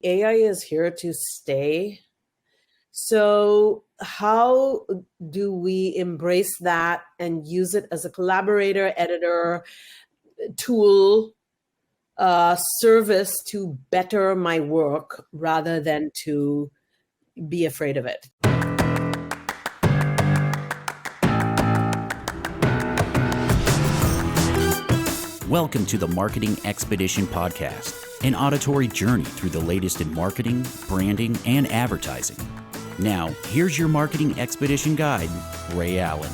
AI is here to stay. So how do we embrace that and use it as a collaborator, editor, tool, service to better my work rather than to be afraid of it? Welcome to the Marketing Expedition Podcast, an auditory journey through the latest in marketing, branding, and advertising. Now, here's your Marketing Expedition guide, Ray Allen.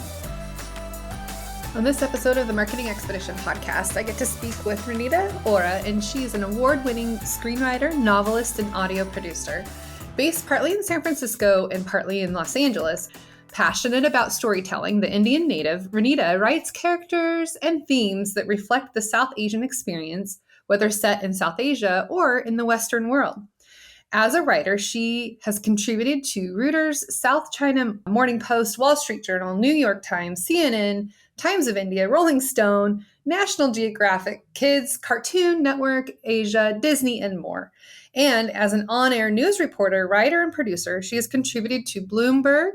On this episode of the Marketing Expedition Podcast, I get to speak with Reenita Hora, and she's an award-winning screenwriter, novelist, and audio producer. Based partly in San Francisco and partly in Los Angeles, passionate about storytelling, the Indian native, Reenita writes characters and themes that reflect the South Asian experience, whether set in South Asia or in the Western world. As a writer, she has contributed to Reuters, South China Morning Post, Wall Street Journal, New York Times, CNN, Times of India, Rolling Stone, National Geographic, Kids, Cartoon Network, Asia, Disney, and more. And as an on-air news reporter, writer, and producer, she has contributed to Bloomberg,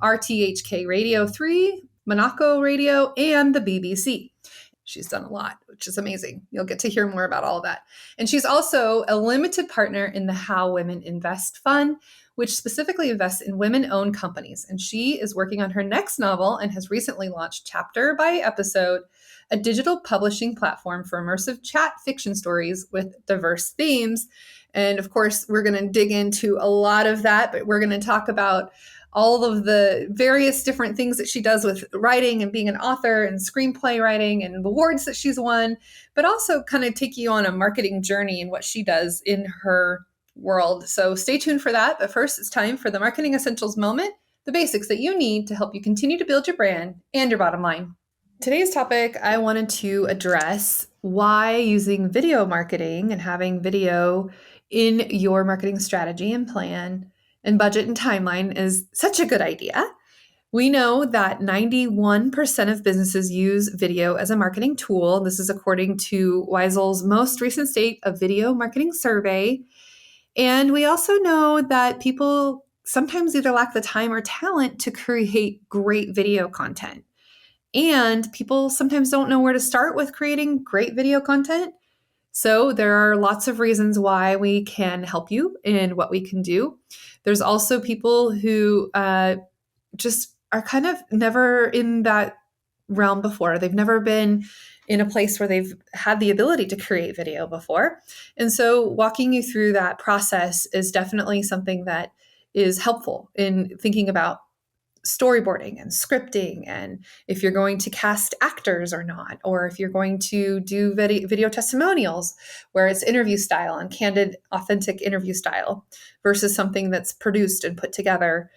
RTHK Radio 3, Monaco Radio, and the BBC. She's done a lot, which is amazing. You'll get to hear more about all of that. And she's also a limited partner in the How Women Invest Fund, which specifically invests in women-owned companies. And she is working on her next novel and has recently launched Chapter by Episode, a digital publishing platform for immersive chat fiction stories with diverse themes. And of course, we're going to dig into a lot of that, but we're going to talk about all of the various different things that she does with writing and being an author and screenplay writing and awards that she's won, but also kind of take you on a marketing journey and what she does in her world. So stay tuned for that. But first, it's time for the Marketing Essentials moment, the basics that you need to help you continue to build your brand and your bottom line. Today's topic, I wanted to address why using video marketing and having video in your marketing strategy and plan and budget and timeline is such a good idea. We know that 91% of businesses use video as a marketing tool. This is according to Weisel's most recent State of Video Marketing Survey. And we also know that people sometimes either lack the time or talent to create great video content. And people sometimes don't know where to start with creating great video content. So there are lots of reasons why we can help you in what we can do. There's also people who just are kind of never in that realm before. They've never been in a place where they've had the ability to create video before. And so walking you through that process is definitely something that is helpful in thinking about storyboarding and scripting, and if you're going to cast actors or not, or if you're going to do video testimonials where it's interview style and candid, authentic interview style versus something that's produced and put together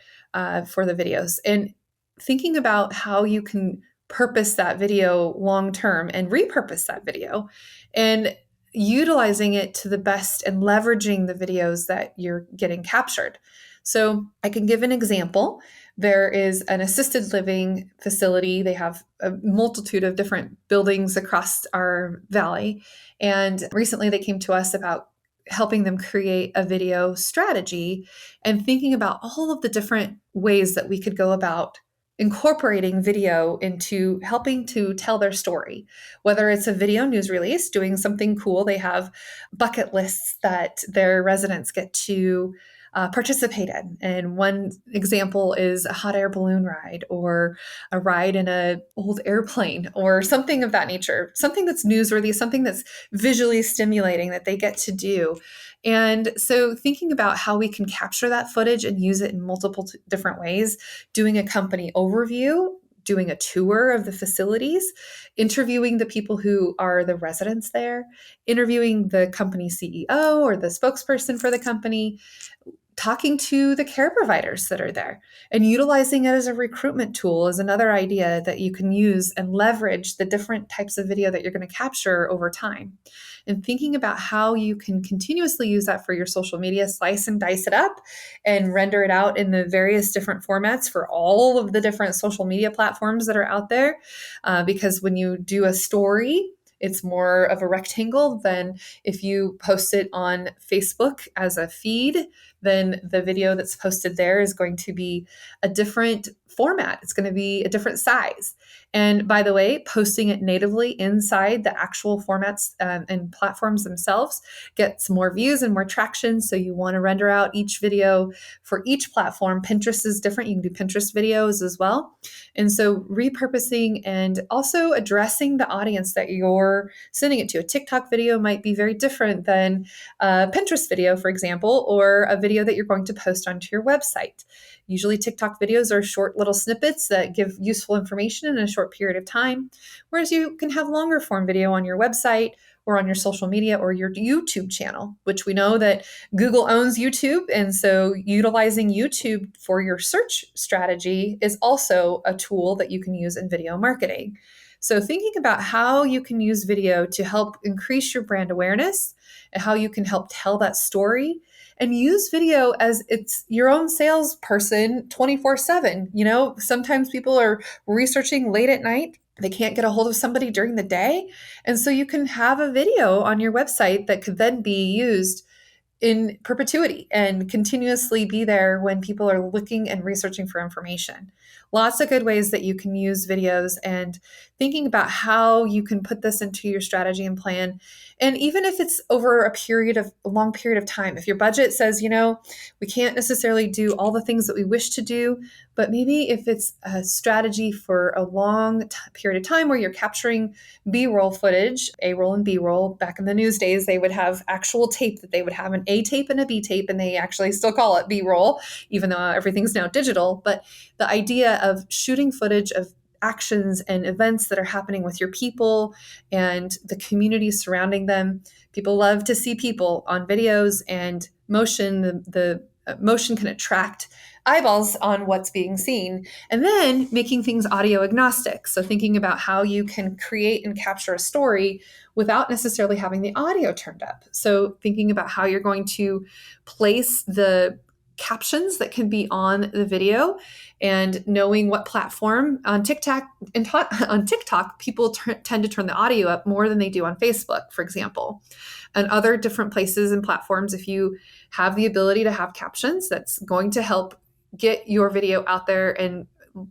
for the videos. And thinking about how you can purpose that video long term and repurpose that video and utilizing it to the best and leveraging the videos that you're getting captured. So I can give an example. There is an assisted living facility. They have a multitude of different buildings across our valley. And recently they came to us about helping them create a video strategy and thinking about all of the different ways that we could go about incorporating video into helping to tell their story. Whether it's a video news release, doing something cool. They have bucket lists that their residents get to participate in. And one example is a hot air balloon ride or a ride in an old airplane or something of that nature, something that's newsworthy, something that's visually stimulating that they get to do. And so thinking about how we can capture that footage and use it in multiple different ways, doing a company overview, doing a tour of the facilities, interviewing the people who are the residents there, interviewing the company CEO or the spokesperson for the company, talking to the care providers that are there, and utilizing it as a recruitment tool is another idea that you can use and leverage the different types of video that you're going to capture over time. And thinking about how you can continuously use that for your social media, slice and dice it up and render it out in the various different formats for all of the different social media platforms that are out there. Because when you do a story, it's more of a rectangle than if you post it on Facebook as a feed, then the video that's posted there is going to be a different format. It's going to be a different size. And by the way, posting it natively inside the actual formats and platforms themselves gets more views and more traction. So you want to render out each video for each platform. Pinterest is different. You can do Pinterest videos as well. And so repurposing and also addressing the audience that you're sending it to. A TikTok video might be very different than a Pinterest video, for example, or a video that you're going to post onto your website. Usually TikTok videos are short little snippets that give useful information in a short period of time, whereas you can have longer form video on your website or on your social media or your YouTube channel, which we know that Google owns YouTube. And so utilizing YouTube for your search strategy is also a tool that you can use in video marketing. So thinking about how you can use video to help increase your brand awareness and how you can help tell that story, and use video as it's your own salesperson 24/7. You know, sometimes people are researching late at night. They can't get a hold of somebody during the day. And so you can have a video on your website that could then be used in perpetuity and continuously be there when people are looking and researching for information. Lots of good ways that you can use videos, and thinking about how you can put this into your strategy and plan. And even if it's over a long period of time, if your budget says, we can't necessarily do all the things that we wish to do, but maybe if it's a strategy for a long period of time where you're capturing B-roll footage, A-roll and B-roll. Back in the news days, they would have actual tape that they would have an A tape and a B tape, and they actually still call it B-roll, even though everything's now digital. But the idea of shooting footage of actions and events that are happening with your people and the community surrounding them. People love to see people on videos, and motion, the motion can attract eyeballs on what's being seen. And then making things audio agnostic. So thinking about how you can create and capture a story without necessarily having the audio turned up. So thinking about how you're going to place the captions that can be on the video, and knowing what platform. On TikTok, people tend to turn the audio up more than they do on Facebook, for example, and other different places and platforms. If you have the ability to have captions, that's going to help get your video out there and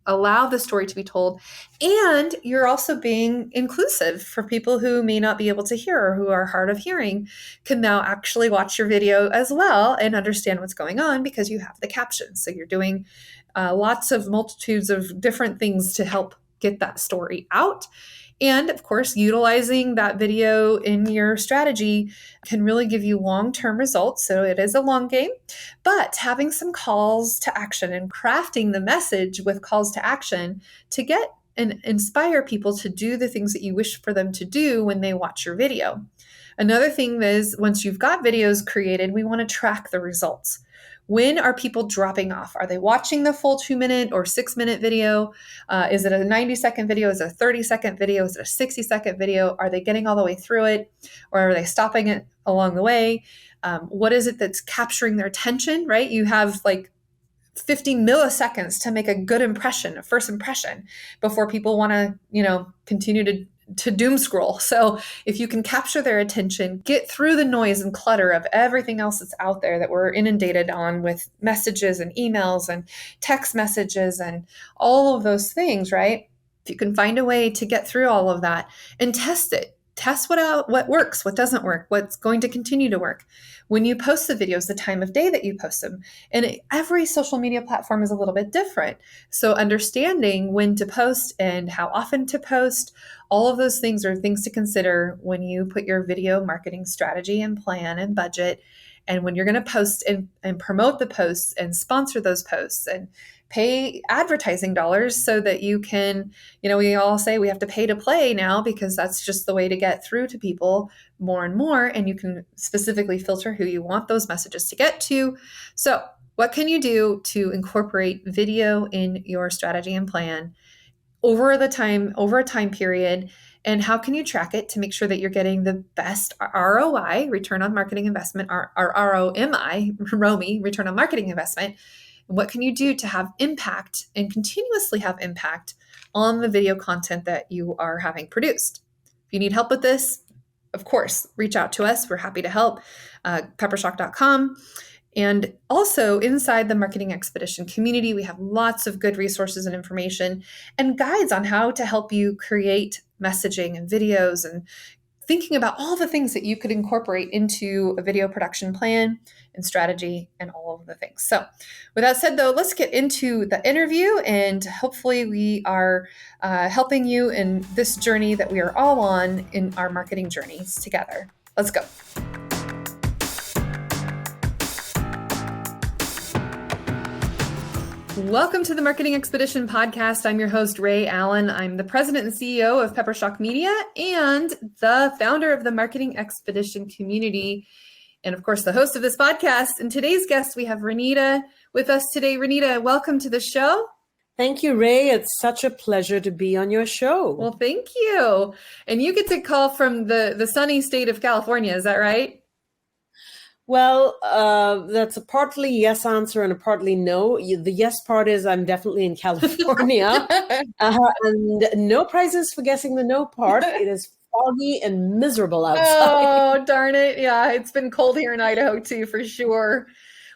allow the story to be told. And you're also being inclusive for people who may not be able to hear or who are hard of hearing, can now actually watch your video as well and understand what's going on because you have the captions. So you're doing multitudes of different things to help get that story out. And of course, utilizing that video in your strategy can really give you long-term results. So it is a long game, but having some calls to action and crafting the message with calls to action to get and inspire people to do the things that you wish for them to do when they watch your video. Another thing is, once you've got videos created, we want to track the results. When are people dropping off? Are they watching the full 2-minute or 6-minute video? Is it a 90-second video? Is it a 30-second video? Is it a 60-second video? Are they getting all the way through it? Or are they stopping it along the way? What is it that's capturing their attention, right? You have like 50 milliseconds to make a good impression, a first impression, before people want to, continue to doom scroll. So if you can capture their attention, get through the noise and clutter of everything else that's out there that we're inundated on with messages and emails and text messages and all of those things, right? If you can find a way to get through all of that and test it. Test what works, what doesn't work, what's going to continue to work. When you post the videos, the time of day that you post them. And every social media platform is a little bit different. So understanding when to post and how often to post, all of those things are things to consider when you put your video marketing strategy and plan and budget. And when you're going to post and promote the posts and sponsor those posts and pay advertising dollars so that you can, we all say we have to pay to play now because that's just the way to get through to people more and more. And you can specifically filter who you want those messages to get to. So what can you do to incorporate video in your strategy and plan over a time period? And how can you track it to make sure that you're getting the best ROI, return on marketing investment, or ROMI, return on marketing investment? What can you do to have impact and continuously have impact on the video content that you are having produced? If you need help with this, of course, reach out to us. We're happy to help. Peppershock.com. And also inside the Marketing Expedition community, we have lots of good resources and information and guides on how to help you create messaging and videos and thinking about all the things that you could incorporate into a video production plan and strategy and all of the things. So with that said, though, let's get into the interview, and hopefully we are helping you in this journey that we are all on in our marketing journeys together. Let's go. Welcome to the Marketing Expedition podcast. I'm your host, Ray Allen. I'm the president and CEO of Peppershock Media and the founder of the Marketing Expedition community. And of course, the host of this podcast. And today's guest, we have Reenita with us today. Reenita, welcome to the show. Thank you, Ray. It's such a pleasure to be on your show. Well, thank you. And you get to call from the sunny state of California. Is that right? Well, that's a partly yes answer and a partly no. The yes part is I'm definitely in California. And no prizes for guessing the no part. It is foggy and miserable outside. Oh, darn it. Yeah, it's been cold here in Idaho too, for sure.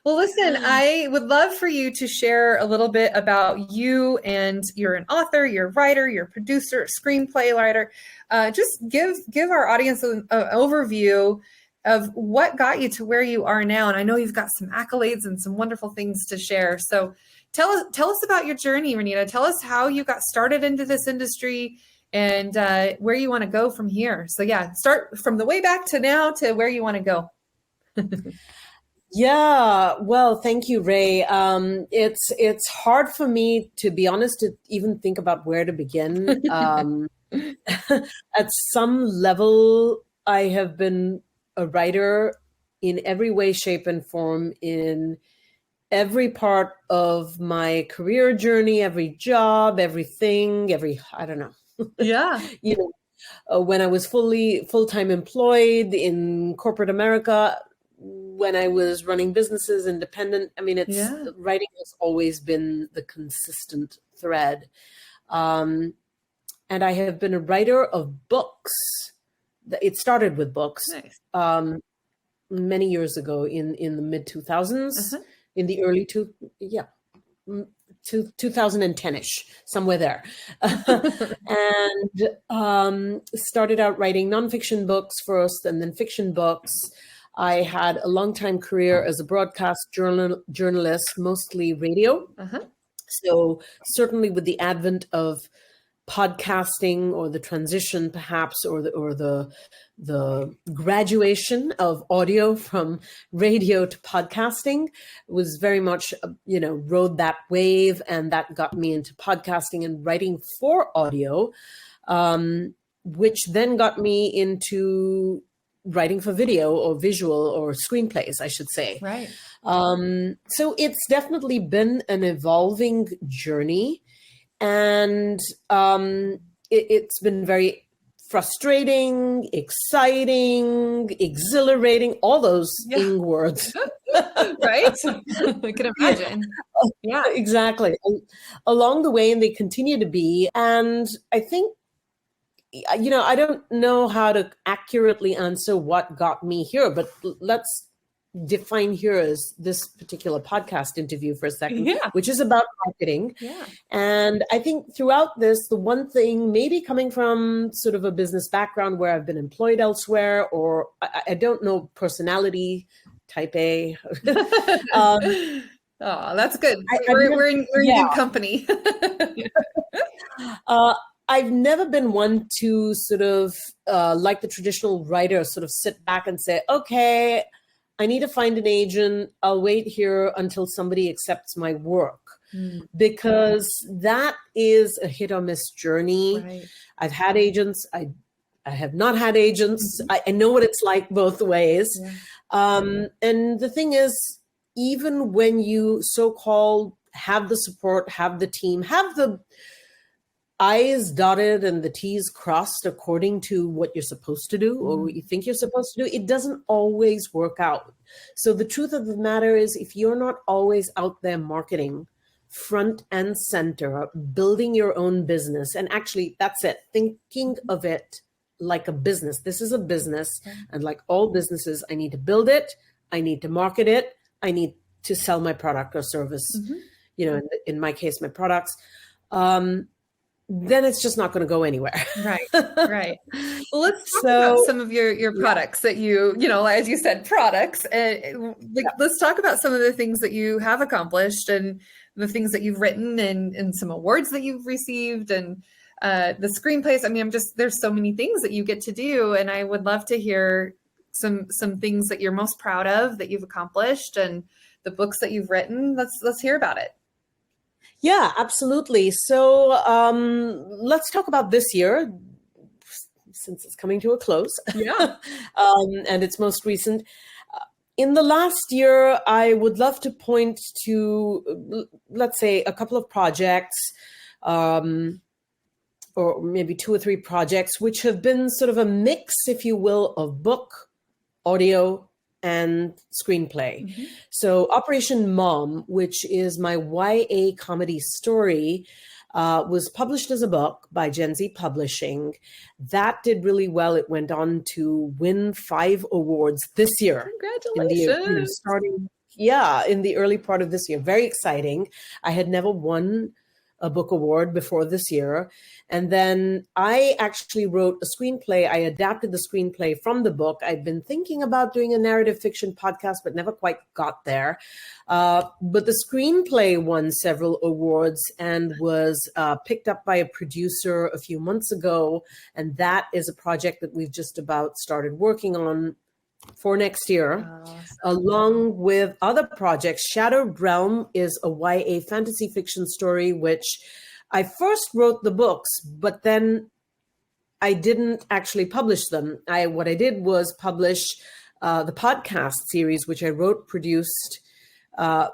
Well, listen, I would love for you to share a little bit about you, and you're an author, you're a writer, you're a producer, a screenplay writer. Just give our audience an overview of what got you to where you are now. And I know you've got some accolades and some wonderful things to share. So tell us about your journey, Reenita. Tell us how you got started into this industry and where you want to go from here. So yeah, start from the way back to now to where you want to go. Yeah, well, thank you, Ray. It's hard for me, to be honest, to even think about where to begin. At some level, I have been a writer in every way, shape, and form in every part of my career journey, every job, everything, I don't know. Yeah. When I was full-time employed in corporate America, when I was running businesses, independent, I mean, writing has always been the consistent thread. And I have been a writer of books. It started with books. Nice. Many years ago in the mid 2000s, in the early 2010-ish, somewhere there. And started out writing nonfiction books first and then fiction books. I had a long time career as a broadcast journalist, mostly radio. So certainly with the advent of podcasting, or the transition perhaps, or the graduation of audio from radio to podcasting, was very much rode that wave, and that got me into podcasting and writing for audio, which then got me into writing for video or visual or screenplays, I should say. Right. So it's definitely been an evolving journey. And it's been very frustrating, exciting, exhilarating, all those ing words. Right? I can imagine. Yeah, exactly. Along the way, and they continue to be. And I think, I don't know how to accurately answer what got me here, but let's define here as this particular podcast interview for a second, which is about marketing. Yeah. And I think throughout this, the one thing, maybe coming from sort of a business background where I've been employed elsewhere, or I don't know, personality type A. Oh, that's good. We're in new company. I've never been one to sort of, like the traditional writer, sort of sit back and say, okay, I need to find an agent. I'll wait here until somebody accepts my work, because that is a hit or miss journey. Right. I've had agents. I have not had agents. I know what it's like both ways. Yeah. And the thing is, even when you so-called have the support, have the team, have the I's dotted and the T's crossed according to what you're supposed to do or what you think you're supposed to do, it doesn't always work out. So the truth of the matter is, if you're not always out there marketing front and center, building your own business, and actually that's it, thinking of it like a business. This is a business. And like all businesses, I need to build it. I need to market it. I need to sell my product or service, in my case, my products. Then it's just not going to go anywhere. Right. Well, let's talk about some of your products that as you said, products. Let's talk about some of the things that you have accomplished and the things that you've written and some awards that you've received and the screenplays. I mean, there's so many things that you get to do, and I would love to hear some things that you're most proud of that you've accomplished and the books that you've written. Let's hear about it. Yeah, absolutely. So let's talk about this year, since it's coming to a close. Yeah. And it's most recent. In the last year, I would love to point to, let's say, a couple of projects, or maybe 2 or 3 projects, which have been sort of a mix, if you will, of book, audio, and screenplay. Mm-hmm. So Operation Mom, which is my YA comedy story, was published as a book by Gen Z Publishing. That did really well. It went on to win 5 awards this year. Congratulations. In the early part of this year. Very exciting. I had never won a book award before this year. And then I actually wrote a screenplay. I adapted the screenplay from the book. I'd been thinking about doing a narrative fiction podcast, but never quite got there. But the screenplay won several awards and was picked up by a producer a few months ago. And that is a project that we've just about started working on for next year, along with other projects. Shattered Realm is a YA fantasy fiction story, which I first wrote the books, but then I didn't actually publish them. What I did was publish the podcast series, which I wrote, produced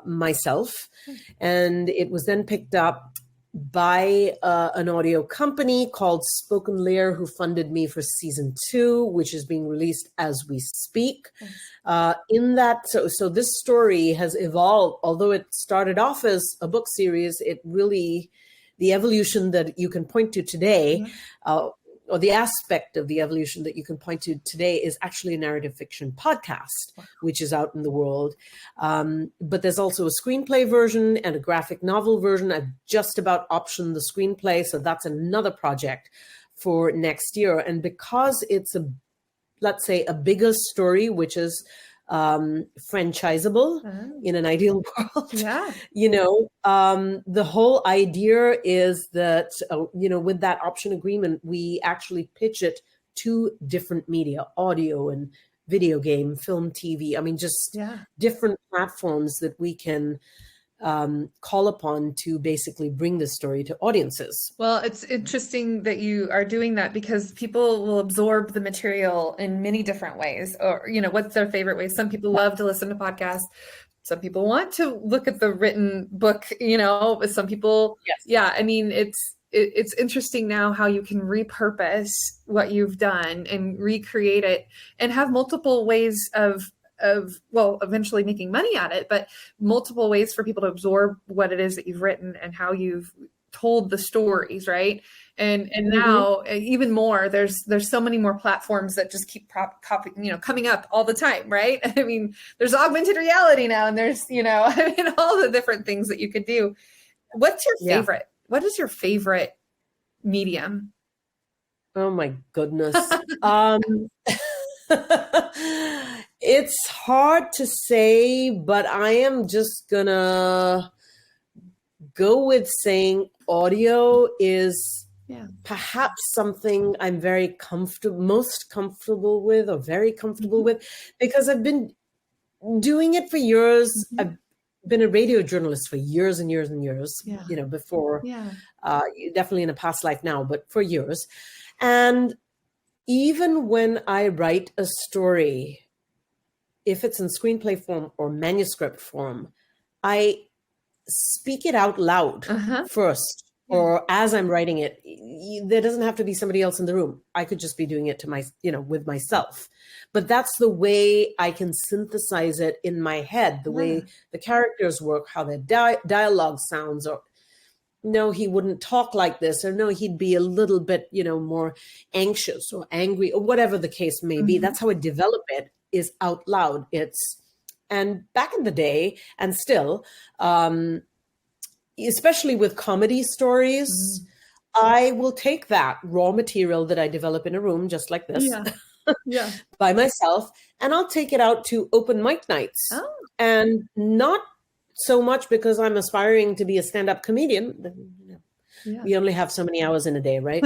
myself, and it was then picked up by an audio company called Spoken Layer, who funded me for season 2, which is being released as we speak. So this story has evolved. Although it started off as a book series, it really, the evolution that you can point to today, or the aspect of the evolution that you can point to today, is actually a narrative fiction podcast, which is out in the world. But there's also a screenplay version and a graphic novel version. I've just about optioned the screenplay, so that's another project for next year. And because it's let's say, a bigger story, which is franchisable in an ideal world. Yeah. The whole idea is that, with that option agreement, we actually pitch it to different media, audio and video game, film, TV. I mean, just different platforms that we can call upon to basically bring this story to audiences. Well, it's interesting that you are doing that, because people will absorb the material in many different ways, or, what's their favorite way. Some people love to listen to podcasts. Some people want to look at the written book, some people, I mean, it's interesting now how you can repurpose what you've done and recreate it and have multiple ways of eventually making money at it, but multiple ways for people to absorb what it is that you've written and how you've told the stories, right? And now even more, there's so many more platforms that just keep coming up all the time, right? I mean, there's augmented reality now, and there's all the different things that you could do. What's your favorite? What is your favorite medium? Oh my goodness. It's hard to say, but I am just gonna go with saying audio is perhaps something I'm most comfortable with, because I've been doing it for years. I've been a radio journalist for years and years and years, before, definitely in a past life now, but for years. And even when I write a story, if it's in screenplay form or manuscript form, I speak it out loud first, or as I'm writing it. There doesn't have to be somebody else in the room. I could just be doing it to with myself. But that's the way I can synthesize it in my head, the way the characters work, how their dialogue sounds, or no, he wouldn't talk like this, or no, he'd be a little bit, more anxious or angry or whatever the case may be. That's how I develop it, is out loud. And back in the day, and still, especially with comedy stories, I will take that raw material that I develop in a room just like this by myself, and I'll take it out to open mic nights. And not so much because I'm aspiring to be a stand-up comedian. We only have so many hours in a day, right?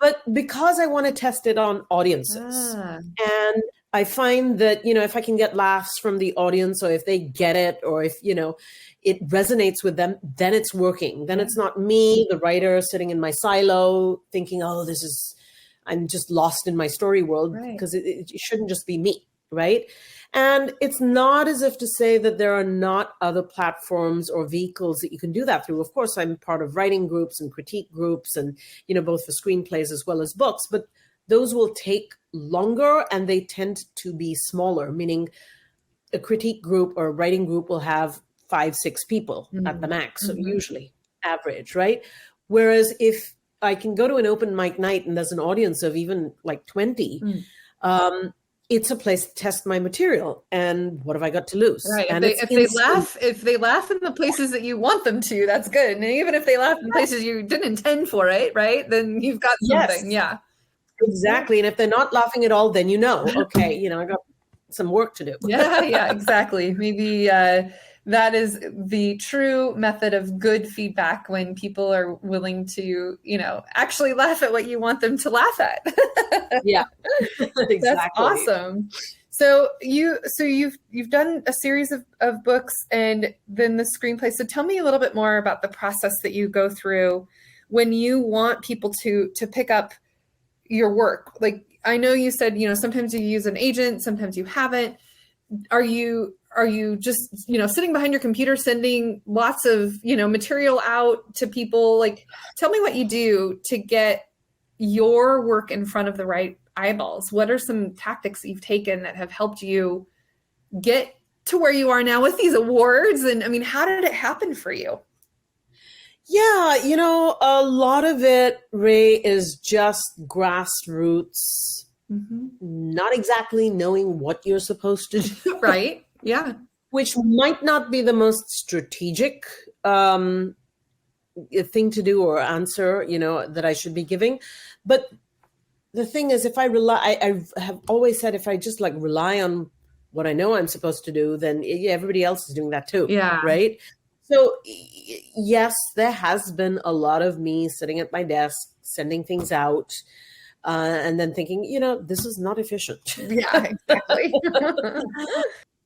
But because I want to test it on audiences. And I find that, if I can get laughs from the audience, or if they get it, or if, it resonates with them, then it's working. Then it's not me, the writer, sitting in my silo thinking, oh, I'm just lost in my story world, because it shouldn't just be me, right? And it's not as if to say that there are not other platforms or vehicles that you can do that through. Of course, I'm part of writing groups and critique groups, and, both for screenplays as well as books, but those will take longer and they tend to be smaller, meaning a critique group or a writing group will have 5-6 people at the max, so usually average, right? Whereas if I can go to an open mic night and there's an audience of even like 20, it's a place to test my material. And what have I got to lose? Right. And if they laugh in the places that you want them to, that's good. And even if they laugh in places you didn't intend for it, right? Then you've got something. Yeah. Exactly. And if they're not laughing at all, then okay, I got some work to do. Yeah, exactly. Maybe that is the true method of good feedback, when people are willing to, actually laugh at what you want them to laugh at. Yeah, exactly. That's awesome. So you've done a series of books and then the screenplay. So tell me a little bit more about the process that you go through when you want people to pick up your work. Like, I know you said, sometimes you use an agent, sometimes you haven't. Are you just, sitting behind your computer, sending lots of, material out to people? Like, tell me what you do to get your work in front of the right eyeballs. What are some tactics that you've taken that have helped you get to where you are now with these awards? And I mean, how did it happen for you? Yeah, a lot of it, Ray, is just grassroots, not exactly knowing what you're supposed to do. Right. Yeah. Which might not be the most strategic thing to do or answer, that I should be giving. But the thing is, if I have always said, if I just rely on what I know I'm supposed to do, then everybody else is doing that too. Yeah. Right. So yes, there has been a lot of me sitting at my desk, sending things out, and then thinking, this is not efficient. Yeah, exactly.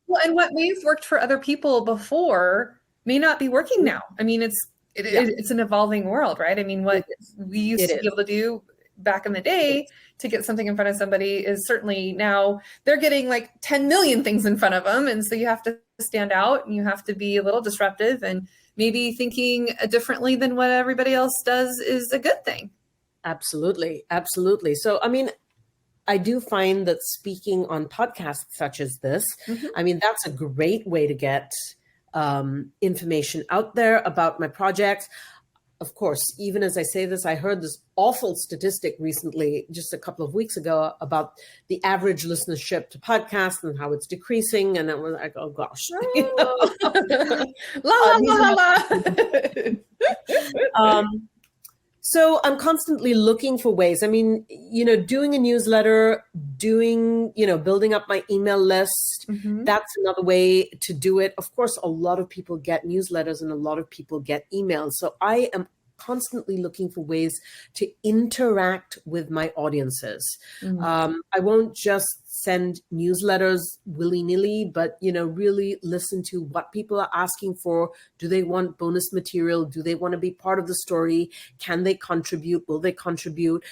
Well, and what may have worked for other people before may not be working now. I mean, it's an evolving world, right? I mean, what we used to be able to do back in the day to get something in front of somebody is certainly now they're getting 10 million things in front of them. And so you have to stand out and you have to be a little disruptive, and maybe thinking differently than what everybody else does is a good thing. Absolutely. Absolutely. So, I mean, I do find that speaking on podcasts such as this, I mean, that's a great way to get information out there about my projects. Of course, even as I say this, I heard this awful statistic recently, just a couple of weeks ago, about the average listenership to podcasts and how it's decreasing. And I was like, oh gosh. So I'm constantly looking for ways. I mean, doing a newsletter, building up my email list, that's another way to do it. Of course, a lot of people get newsletters and a lot of people get emails. So I am constantly looking for ways to interact with my audiences. I won't just send newsletters willy-nilly, but, really listen to what people are asking for. Do they want bonus material? Do they want to be part of the story? Can they contribute? Will they contribute?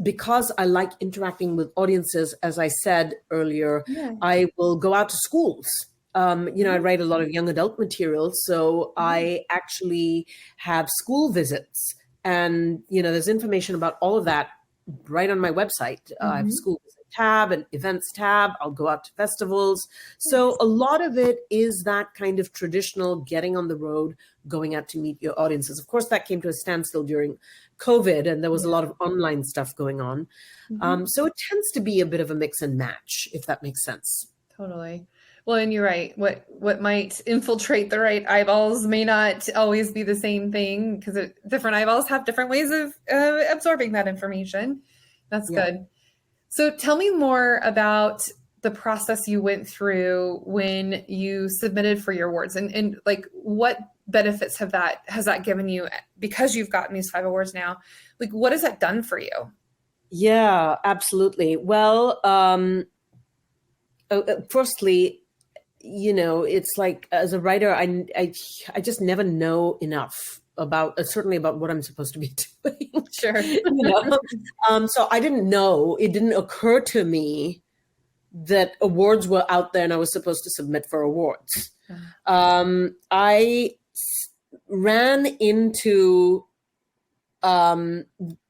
Because I like interacting with audiences, as I said earlier, I will go out to schools. I write a lot of young adult material, so I actually have school visits, and there's information about all of that right on my website. I have school visit tab and events tab. I'll go out to festivals. So a lot of it is that kind of traditional getting on the road, going out to meet your audiences. Of course, that came to a standstill during COVID, and there was a lot of online stuff going on. So it tends to be a bit of a mix and match, if that makes sense. Totally. Well, and you're right. What might infiltrate the right eyeballs may not always be the same thing, because different eyeballs have different ways of absorbing that information. That's good. So tell me more about the process you went through when you submitted for your awards, and like what benefits has that given you, because you've gotten these 5 awards now? Like, what has that done for you? Yeah, absolutely. Well, firstly, it's like, as a writer, I just never know enough about certainly about what I'm supposed to be doing. Sure. So I didn't know. It didn't occur to me that awards were out there and I was supposed to submit for awards. I ran into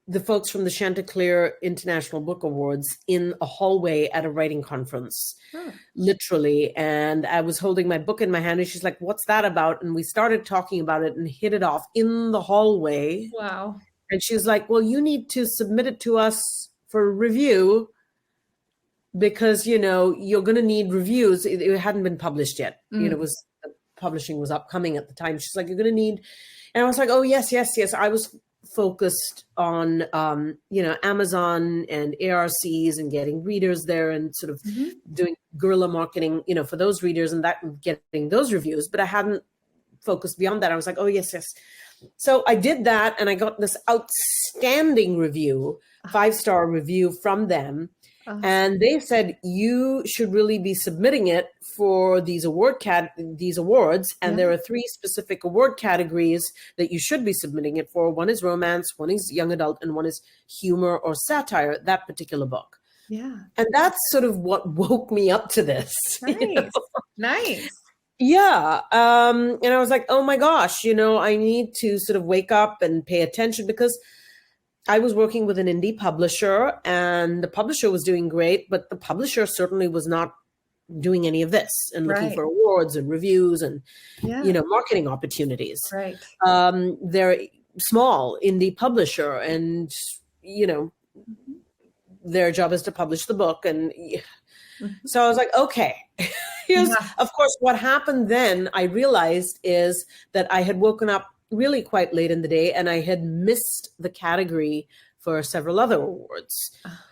the folks from the Chanticleer International Book Awards in a hallway at a writing conference, literally. And I was holding my book in my hand and she's like, "What's that about?" And we started talking about it and hit it off in the hallway. Wow. And she was like, "Well, you need to submit it to us for review because, you're going to need reviews." It hadn't been published yet. Publishing was upcoming at the time. She's like, "You're going to need," and I was like, "Oh, yes. I was focused on, Amazon and ARCs and getting readers there and sort of doing guerrilla marketing, for those readers and getting those reviews. But I hadn't focused beyond that. I was like, oh, yes. So I did that and I got this outstanding review, 5-star review from them. And they said, you should really be submitting it for these awards. And there are 3 specific award categories that you should be submitting it for. One is romance, one is young adult, and one is humor or satire, that particular book. Yeah. And that's sort of what woke me up to this. Nice. Nice. Yeah. And I was like, oh my gosh, I need to sort of wake up and pay attention, because I was working with an indie publisher and the publisher was doing great, but the publisher certainly was not doing any of this and looking for awards and reviews and, marketing opportunities. Right. They're a small indie publisher and, their job is to publish the book. And so I was like, okay, of course, what happened then, I realized, is that I had woken up really quite late in the day and I had missed the category for several other awards.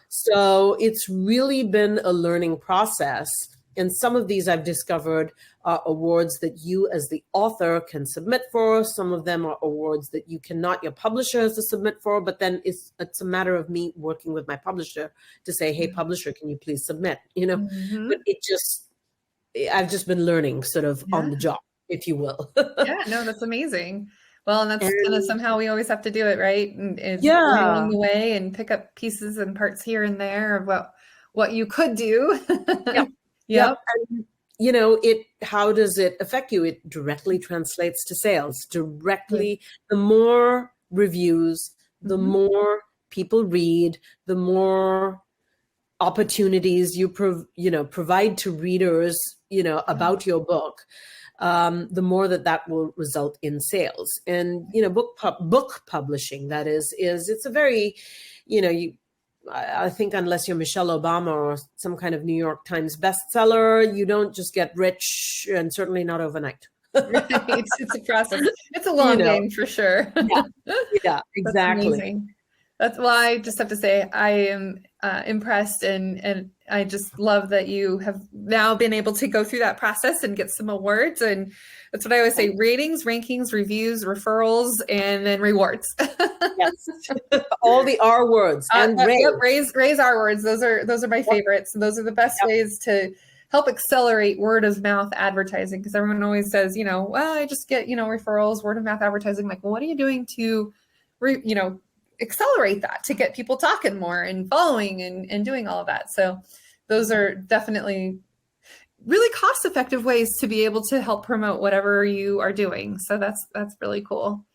So it's really been a learning process. And some of these I've discovered are awards that you as the author can submit for. Some of them are awards that you cannot, your publisher has to submit for, but then it's a matter of me working with my publisher to say, hey, publisher, can you please submit? But I've just been learning sort of on the job, if you will. Yeah, no, that's amazing. Well, and that's kind of somehow we always have to do it, right? And along the way and pick up pieces and parts here and there of what you could do. Yep. And, how does it affect you? It directly translates to sales. Directly, the more reviews, the more people read, the more opportunities you provide to readers, about your book. The more that will result in sales. And, book publishing, that is it's a very, I think unless you're Michelle Obama or some kind of New York Times bestseller, you don't just get rich, and certainly not overnight. Right. It's a process. It's a long game for sure. Yeah, exactly. That's That's why I just have to say I am impressed, and I just love that you have now been able to go through that process and get some awards. And that's what I always say: ratings, rankings, reviews, referrals, and then rewards. Yes, all the R words and raise R words. Those are my favorites. Those are the best ways to help accelerate word of mouth advertising, because everyone always says, well, I just get referrals, word of mouth advertising. Like, well, what are you doing to accelerate that, to get people talking more and following and doing all of that? So those are definitely really cost-effective ways to be able to help promote whatever you are doing. So that's really cool.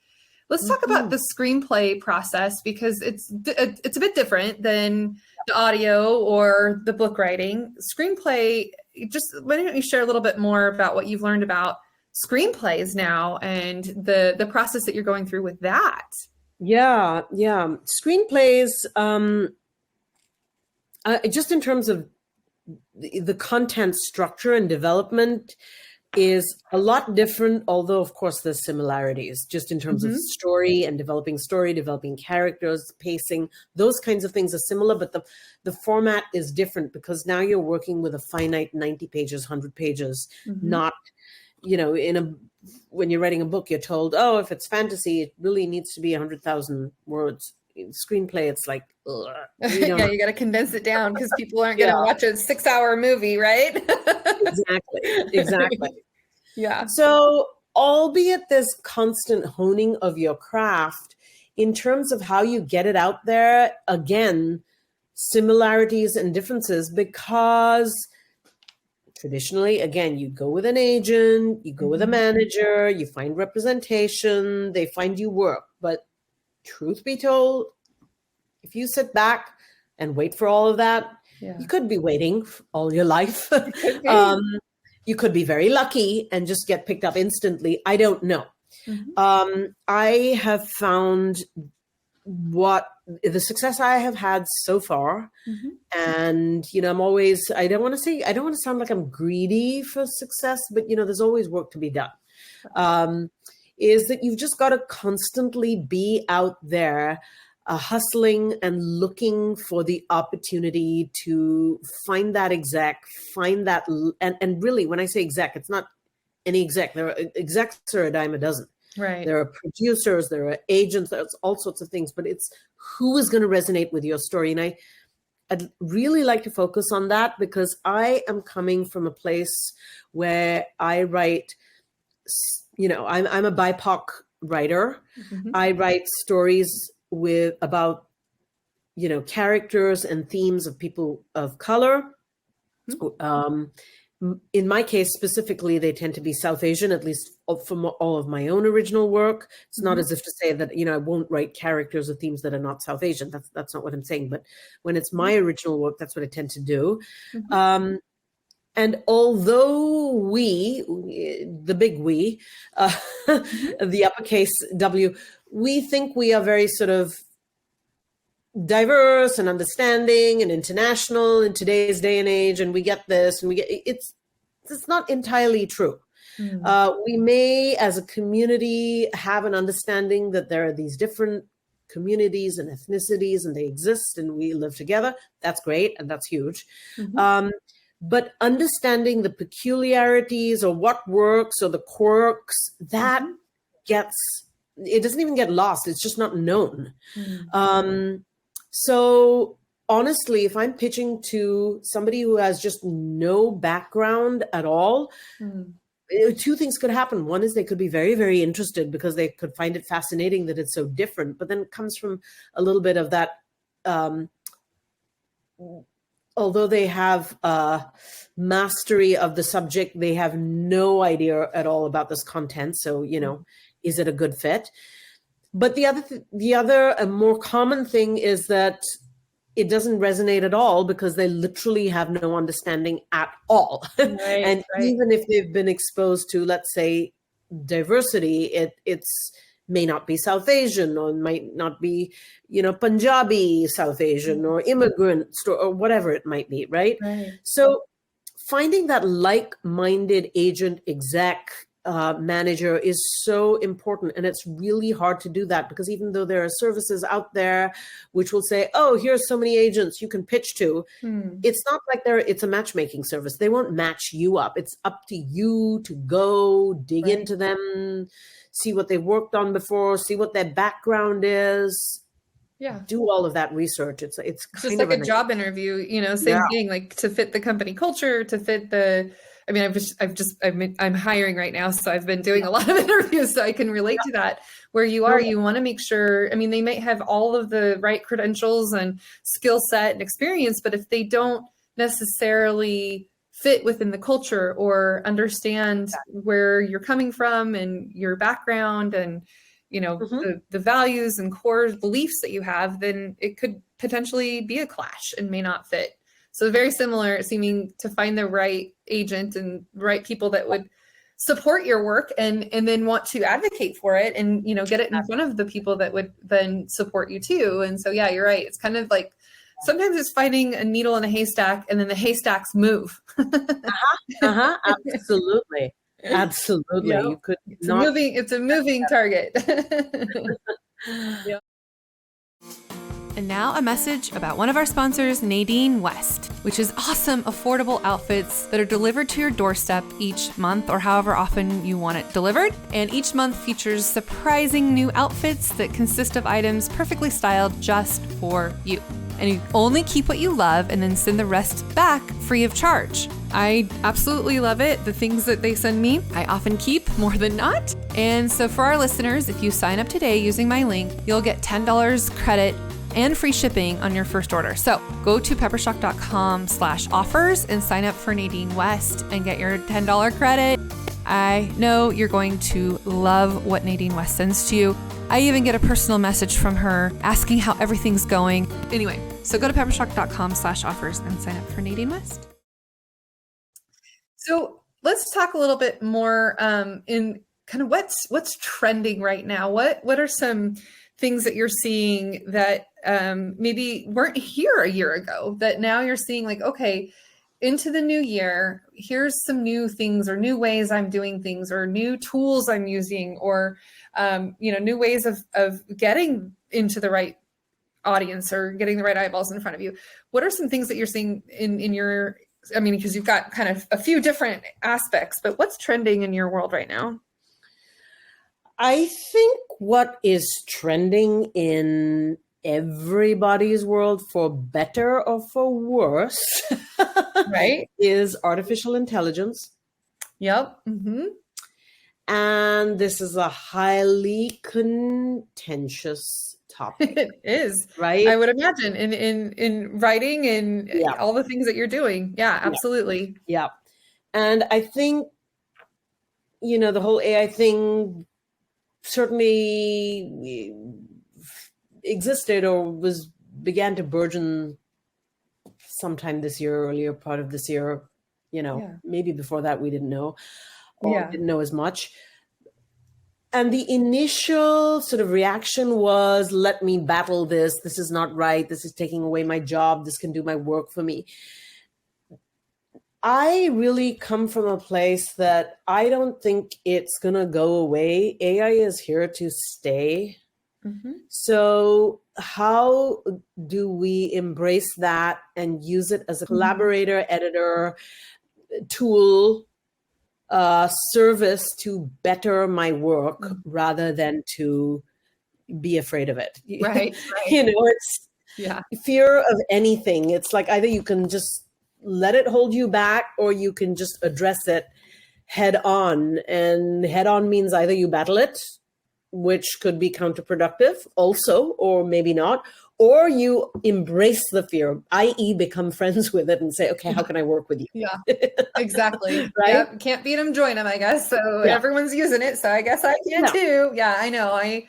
Let's talk about the screenplay process, because it's a bit different than the audio or the book writing. Screenplay, just why don't you share a little bit more about what you've learned about screenplays now and the process that you're going through with that? Yeah. Screenplays, just in terms of the content structure and development, is a lot different, although of course there's similarities just in terms of story, developing characters, pacing, those kinds of things are similar, but the format is different because now you're working with a finite 90 pages, 100 pages, not, when you're writing a book, you're told, oh, if it's fantasy, it really needs to be 100,000 words. In screenplay, it's like, yeah, you got to condense it down because people aren't going to watch a 6-hour movie, right? Exactly. Yeah. So, albeit this constant honing of your craft, in terms of how you get it out there, again, similarities and differences, because traditionally, again, you go with an agent, you go with a manager, you find representation, they find you work. But truth be told, if you sit back and wait for all of that, you could be waiting all your life. You could be very lucky and just get picked up instantly. I don't know. I have found what the success I have had so far. And, I'm always, I don't want to sound like I'm greedy for success, but, there's always work to be done. Is that you've just got to constantly be out there hustling and looking for the opportunity to find that exec, and really, when I say exec, it's not any exec. There are execs are a dime a dozen. Right. There are producers, there are agents, there's all sorts of things, but it's who is going to resonate with your story. And I'd really like to focus on that because I am coming from a place where I write, I'm a BIPOC writer. I write stories about characters and themes of people of color. In my case specifically, they tend to be South Asian, at least from all of my own original work. It's not as if to say that I won't write characters or themes that are not South Asian. That's not what I'm saying. But when it's my original work, that's what I tend to do. And although the big we, the uppercase W, we think we are very sort of diverse and understanding and international in today's day and age, and we get this, and it's not entirely true. We may, as a community, have an understanding that there are these different communities and ethnicities, and they exist, and we live together. That's great, and that's huge. But understanding the peculiarities or what works or the quirks, that it doesn't even get lost. It's just not known. So honestly, if I'm pitching to somebody who has just no background at all, two things could happen. One is they could be very, very interested because they could find it fascinating that it's so different, but then it comes from a little bit of that, although they have mastery of the subject, they have no idea at all about this content. So, is it a good fit? But the other a more common thing is that it doesn't resonate at all because they literally have no understanding at all. And even if they've been exposed to, let's say, diversity, it's may not be South Asian, or might not be, Punjabi South Asian, or immigrant, or whatever it might be, right? So finding that like-minded agent, exec, manager is so important. And it's really hard to do that because even though there are services out there which will say, oh, here's so many agents you can pitch to, it's not like it's a matchmaking service. They won't match you up. It's up to you to go dig into them, see what they've worked on before, see what their background is. Do all of that research. It's kind just like a job interview, same thing, like to fit the company culture, to fit I'm hiring right now. So I've been doing a lot of interviews, so I can relate to that. Where you want to make sure, they might have all of the right credentials and skill set and experience, but if they don't necessarily fit within the culture or understand where you're coming from and your background and Mhm. the values and core beliefs that you have, then it could potentially be a clash and may not fit. So very similar, seeming to find the right agent and right people that would support your work and then want to advocate for it and, get it in front of the people that would then support you too. And so, yeah, you're right. It's kind of like, sometimes it's finding a needle in a haystack and then the haystacks move. Absolutely. Absolutely. Yep. You could It's a moving target. Yep. And now a message about one of our sponsors, Nadine West, which is awesome, affordable outfits that are delivered to your doorstep each month or however often you want it delivered. And each month features surprising new outfits that consist of items perfectly styled just for you. And you only keep what you love and then send the rest back free of charge. I absolutely love it. The things that they send me, I often keep more than not. And so for our listeners, if you sign up today using my link, you'll get $10 credit and free shipping on your first order. So go to peppershock.com/offers and sign up for Nadine West and get your $10 credit. I know you're going to love what Nadine West sends to you. I even get a personal message from her asking how everything's going. Anyway, so go to peppershock.com/offers and sign up for Nadine West. So let's talk a little bit more in kind of what's trending right now. What are some things that you're seeing that maybe weren't here a year ago that now you're seeing like, okay, into the new year, here's some new things or new ways I'm doing things or new tools I'm using or, new ways of getting into the right audience or getting the right eyeballs in front of you. What are some things that you're seeing in your, because you've got kind of a few different aspects, but what's trending in your world right now? I think what is trending in everybody's world, for better or for worse, right, is artificial intelligence. Yep. Mm-hmm. And this is a highly contentious topic. It is, right? I would imagine in writing and all the things that you're doing. Yeah, absolutely. Yeah. And I think, the whole AI thing certainly existed or began to burgeon sometime this year, earlier part of this year, maybe before that we didn't know or didn't know as much. And the initial sort of reaction was, let me battle this. This is not right. This is taking away my job. This can do my work for me. I really come from a place that I don't think it's going to go away. AI is here to stay. Mm-hmm. So how do we embrace that and use it as a collaborator, editor, tool, service to better my work rather than to be afraid of it? Right. It's fear of anything. It's like either you can just let it hold you back or you can just address it head on. And head on means either you battle it, which could be counterproductive also, or maybe not, or you embrace the fear, i.e. become friends with it and say, okay, how can I work with you? Yeah, exactly. Right? Yep. Can't beat them, join them, I guess. So everyone's using it. So I guess I can too. Yeah, I know. I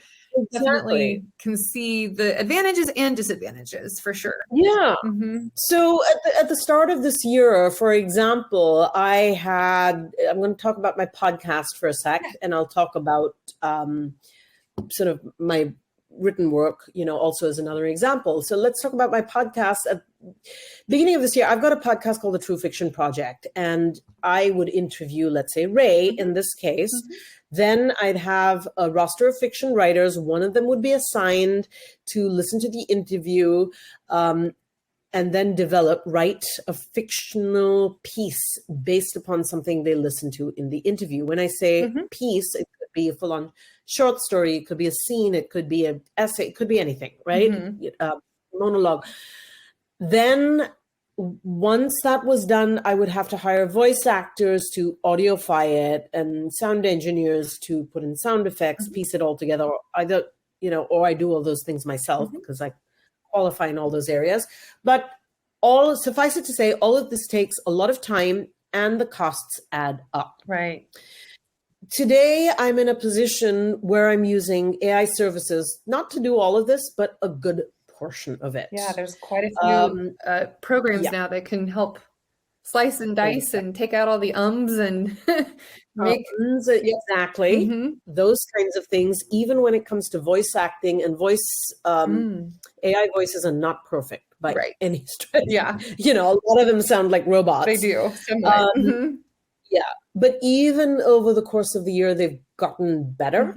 definitely can see the advantages and disadvantages for sure. Yeah. Mm-hmm. So at the start of this year, for example, I'm going to talk about my podcast for a sec, and I'll talk about sort of my written work, also as another example. So let's talk about my podcast. At the beginning of this year, I've got a podcast called The True Fiction Project, and I would interview, let's say, Ray in this case. Mm-hmm. Then I'd have a roster of fiction writers. One of them would be assigned to listen to the interview and then write a fictional piece based upon something they listen to in the interview. When I say piece, it could be a full-on short story, it could be a scene, it could be an essay, it could be anything, right? Monologue. Then once that was done, I would have to hire voice actors to audioify it and sound engineers to put in sound effects, piece it all together, or either, or I do all those things myself because I qualify in all those areas. But suffice it to say, all of this takes a lot of time and the costs add up. Right. today I'm in a position where I'm using AI services, not to do all of this, but a good portion of it. Yeah, there's quite a few programs now that can help slice and dice and take out all the ums and make exactly those kinds of things. Even when it comes to voice acting and voice, AI voices are not perfect by any stretch. Yeah, you know, a lot of them sound like robots. They do. Yeah, but even over the course of the year, they've gotten better.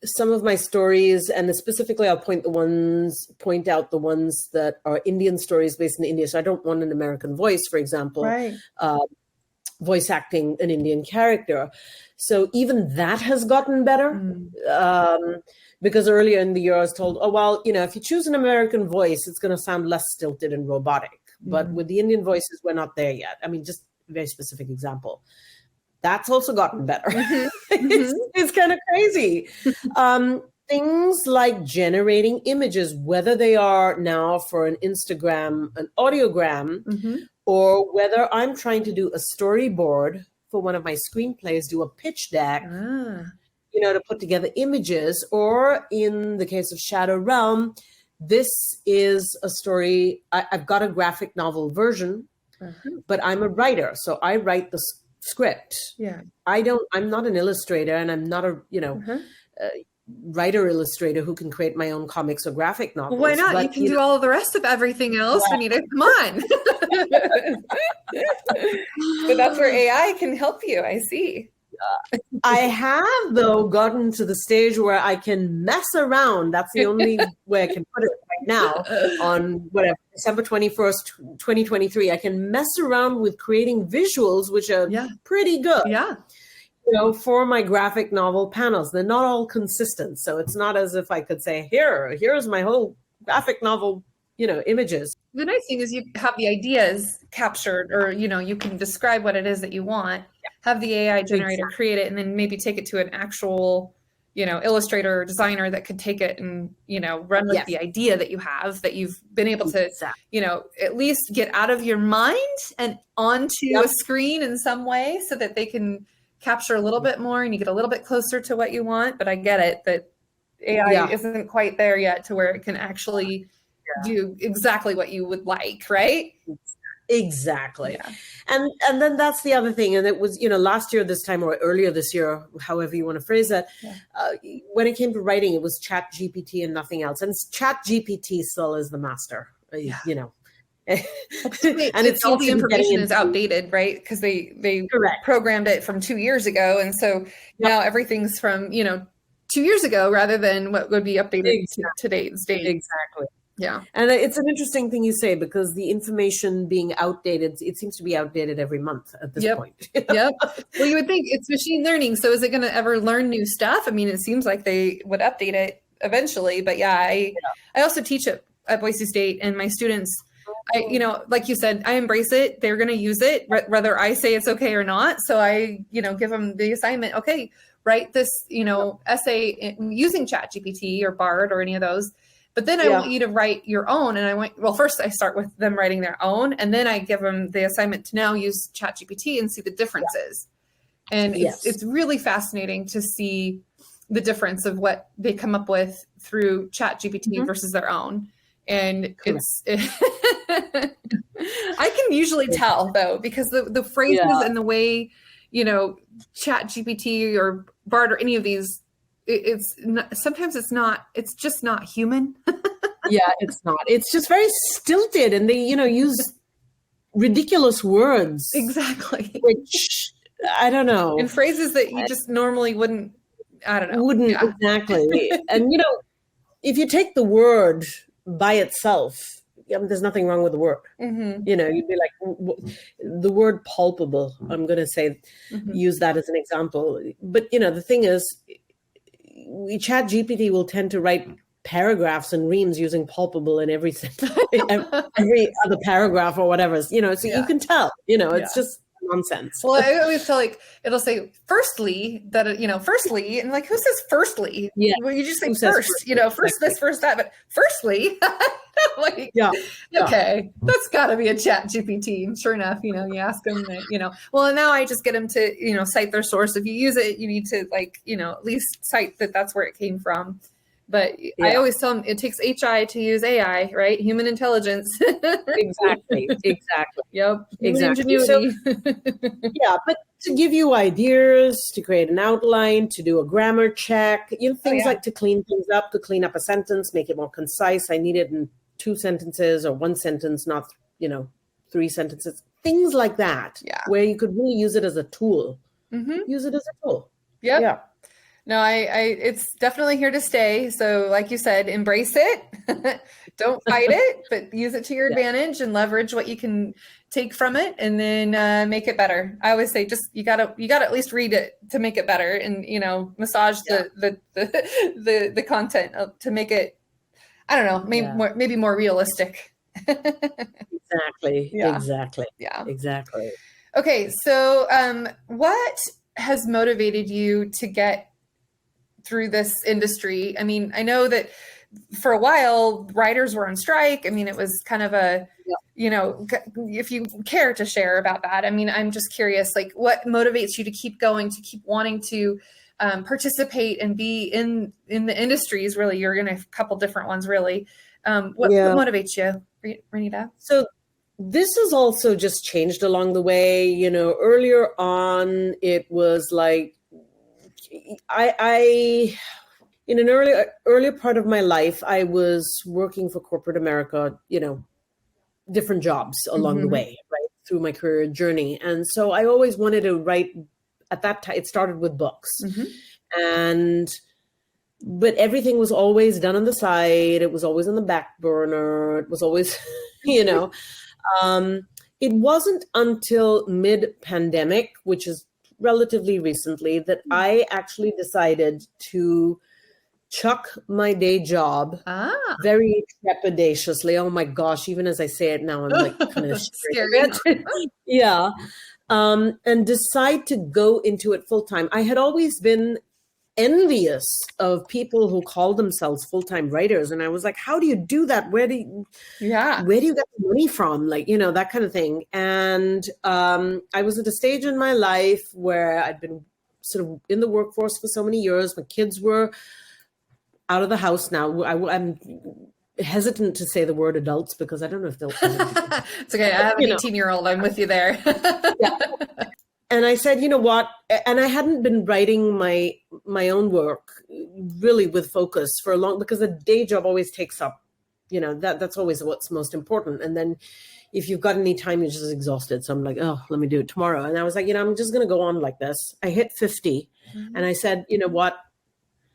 Some of my stories, and specifically I'll point out the ones that are Indian stories based in India. So I don't want an American voice, for example, voice acting an Indian character. So even that has gotten better. Because earlier in the year I was told, oh, well, you know, if you choose an American voice, it's going to sound less stilted and robotic. But with the Indian voices, we're not there yet. I mean, just a very specific example. That's also gotten better. It's kind of crazy. Things like generating images, whether they are now for an Instagram, an audiogram, or whether I'm trying to do a storyboard for one of my screenplays, do a pitch deck, you know, to put together images, or in the case of Shadow Realm, this is a story. I've got a graphic novel version, but I'm a writer. So I write the script. I'm not an illustrator, and I'm not a, you know, writer illustrator who can create my own comics or graphic novels. Well, why not? You can do all of the rest of everything else. Reenita, come on. But that's where AI can help you. I see. I have, though, gotten to the stage where I can mess around. That's the only way I can put it right now. On whatever, December 21st, 2023, I can mess around with creating visuals, which are pretty good. You know, for my graphic novel panels. They're not all consistent. So it's not as if I could say, here's my whole graphic novel, you know, images. The nice thing is you have the ideas captured, or, you know, you can describe what it is that you want, have the AI generator create it, and then maybe take it to an actual, you know, illustrator or designer that could take it and, you know, run with the idea that you have, that you've been able to, you know, at least get out of your mind and onto a screen in some way, so that they can capture a little bit more and you get a little bit closer to what you want. But I get it that AI isn't quite there yet to where it can actually do exactly what you would like, right? Exactly. And then that's the other thing. And it was, you know, last year, this time, or earlier this year, however you want to phrase that, when it came to writing, it was Chat GPT and nothing else. And Chat GPT still is the master, you know. And it's all the information is outdated, right? Because they programmed it from 2 years ago. And so now everything's from, you know, 2 years ago rather than what would be updated to today's date. Exactly. Yeah. And it's an interesting thing you say, because the information being outdated, it seems to be outdated every month at this point. Well, you would think it's machine learning. So is it going to ever learn new stuff? I mean, it seems like they would update it eventually. But I also teach at Boise State, and my students, you know, like you said, I embrace it. They're going to use it, whether I say it's okay or not. So I, you know, give them the assignment. Okay, write this, you know, essay using ChatGPT or Bard or any of those. But then I want you to write your own. And first I start with them writing their own. And then I give them the assignment to now use ChatGPT and see the differences. And it's really fascinating to see the difference of what they come up with through ChatGPT versus their own. And I can usually tell, though, because the phrases and the way, you know, ChatGPT or Bard or any of these, sometimes it's just not human. It's not. It's just very stilted, and they, you know, use ridiculous words. Exactly. Which, I don't know. And phrases that you just normally wouldn't, I don't know. Exactly. And, you know, if you take the word by itself, there's nothing wrong with the word. You know, you'd be like, the word palpable, I'm going to say, use that as an example. But, you know, the thing is, Chat GPT will tend to write paragraphs and reams using palpable in everything, every other paragraph or whatever, you know, so you can tell, you know, it's just nonsense. Well, I always feel like it'll say firstly, that, you know, firstly, and like, who says firstly? Well, you just say first, you know, first this, first that, but firstly, Like, Yeah. okay, that's got to be a chat GPT. And sure enough, you ask them that, well, and now I just get them to, cite their source. If you use it, you need to at least cite that that's where it came from. But I always tell them it takes HI to use AI, right? Human intelligence. Exactly. Yep. Human Exactly. ingenuity. Yeah, but to give you ideas, to create an outline, to do a grammar check, things like to clean things up, to clean up a sentence, make it more concise. I need it in 2 sentences or 1 sentence, not, 3 sentences, things like that. Yeah. Where you could really use it as a tool. Mm-hmm. Use it as a tool. Yep. Yeah. No, it's definitely here to stay. So like you said, embrace it. Don't fight it, but use it to your advantage and leverage what you can take from it, and then make it better. I always say, just you gotta at least read it to make it better, and massage the content to make it, I don't know, maybe more realistic. Exactly. Yeah. Exactly. Yeah. Exactly. Okay, so what has motivated you to get through this industry? I mean, I know that for a while writers were on strike. I mean, it was kind of a, if you care to share about that. I mean, I'm just curious, like, what motivates you to keep going, to keep wanting to participate and be in the industries? Really, you're in a couple different ones, really. What motivates you, Reenita? So this has also just changed along the way. Earlier on, it was like, I in an earlier part of my life, I was working for corporate America, different jobs along the way, right, through my career journey. And so I always wanted to write. At that time, it started with books, but everything was always done on the side. It was always on the back burner. It was always, it wasn't until mid-pandemic, which is relatively recently, that I actually decided to chuck my day job very trepidatiously. Oh my gosh, even as I say it now, I'm like kind of scared. Yeah. And decide to go into it full time. I had always been envious of people who call themselves full-time writers. And I was like, how do you do that? Where do you get the money from? Like, that kind of thing. And I was at a stage in my life where I'd been sort of in the workforce for so many years. My kids were out of the house now. I'm hesitant to say the word adults because I don't know if they'll. It's okay. I have an 18-year-old. I'm with you there. Yeah. And I said, you know what? And I hadn't been writing my own work really with focus for a long, because the day job always takes up, that's always what's most important. And then if you've got any time, you're just exhausted. So I'm like, oh, let me do it tomorrow. And I was like, I'm just going to go on like this. I hit 50 and I said, you know what?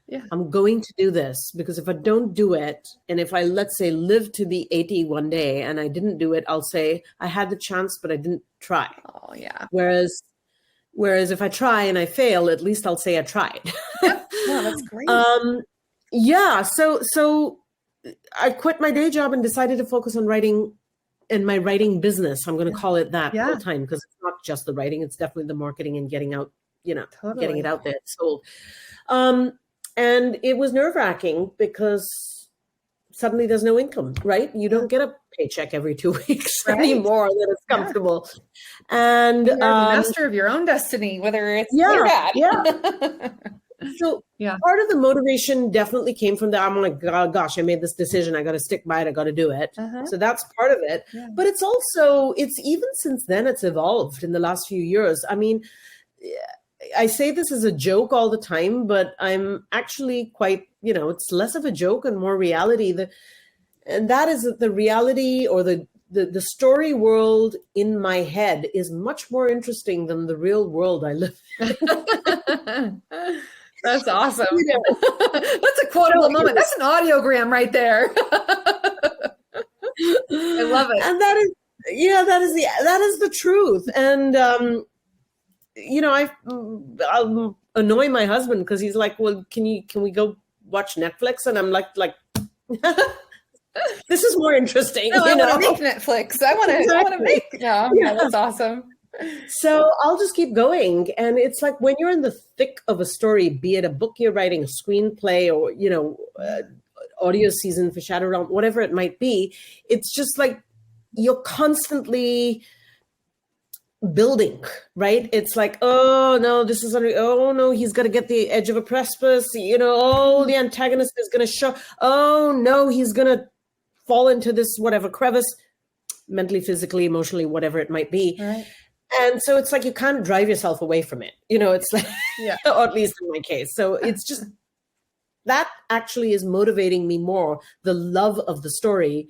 Yeah. I'm going to do this, because if I don't do it, and if I, let's say, live to be 80 one day and I didn't do it, I'll say I had the chance, but I didn't try. Oh, yeah. Whereas if I try and I fail, at least I'll say I tried. Yeah, that's great. So I quit my day job and decided to focus on writing and my writing business. I'm going to call it that full time, because it's not just the writing; it's definitely the marketing and getting out, getting it out there, sold. And it was nerve-wracking because suddenly there's no income, right? You don't get a paycheck every 2 weeks anymore that is comfortable. And you're the master of your own destiny, whether it's good or bad. So part of the motivation definitely came from that. I'm like, gosh, I made this decision. I got to stick by it. I got to do it. So that's part of it. Yeah. But it's even since then, it's evolved in the last few years. I mean, I say this as a joke all the time, but I'm actually quite, it's less of a joke and more reality. And that is that the reality or the story world in my head is much more interesting than the real world I live in. That's awesome. That's a quotable moment. That's an audiogram right there. I love it. And that is the truth. And, I'll annoy my husband because he's like, well, can we go watch Netflix? And I'm like, this is more interesting. No, I want to make Netflix. I want to make. Yeah, that's awesome. So I'll just keep going. And it's like when you're in the thick of a story, be it a book you're writing, a screenplay, or, audio season for Shadow Realm, whatever it might be. It's just like you're constantly building, right? It's like, oh no, this is oh no, he's gonna get the edge of a precipice, oh, the antagonist is gonna show, oh no, he's gonna fall into this whatever crevice, mentally, physically, emotionally, whatever it might be. Right. And so it's like you can't drive yourself away from it, it's like, or at least in my case. So it's just that actually is motivating me more, the love of the story,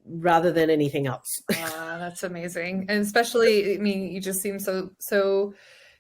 rather than anything else. That's amazing. And especially, I mean, you just seem so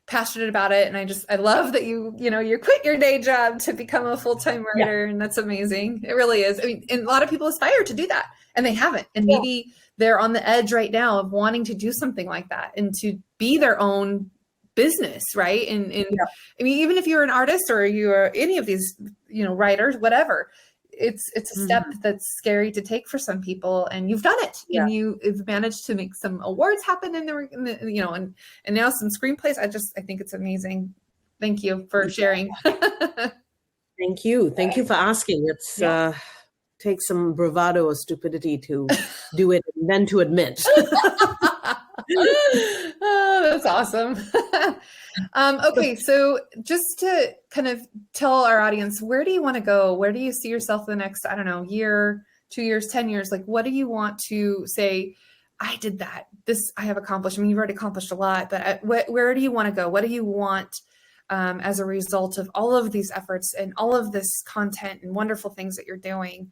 passionate about it. And I love that you quit your day job to become a full-time writer. And that's amazing. It really is. I mean, and a lot of people aspire to do that and they haven't. And maybe they're on the edge right now of wanting to do something like that and to be their own business. Right. And I mean, even if you're an artist or you're any of these, writers, whatever, it's a step that's scary to take for some people, and you've done it, and you've managed to make some awards happen in the and now some screenplays. I think it's amazing. Thank you for sharing. Thank you for asking. It's takes some bravado or stupidity to do it and then to admit. Oh, that's awesome. Okay, so just to kind of tell our audience, where do you want to go? Where do you see yourself the next, I don't know, year, 2 years, 10 years? Like, what do you want to say, I did that, this I have accomplished? I mean, you've already accomplished a lot, but where do you want to go? What do you want as a result of all of these efforts and all of this content and wonderful things that you're doing?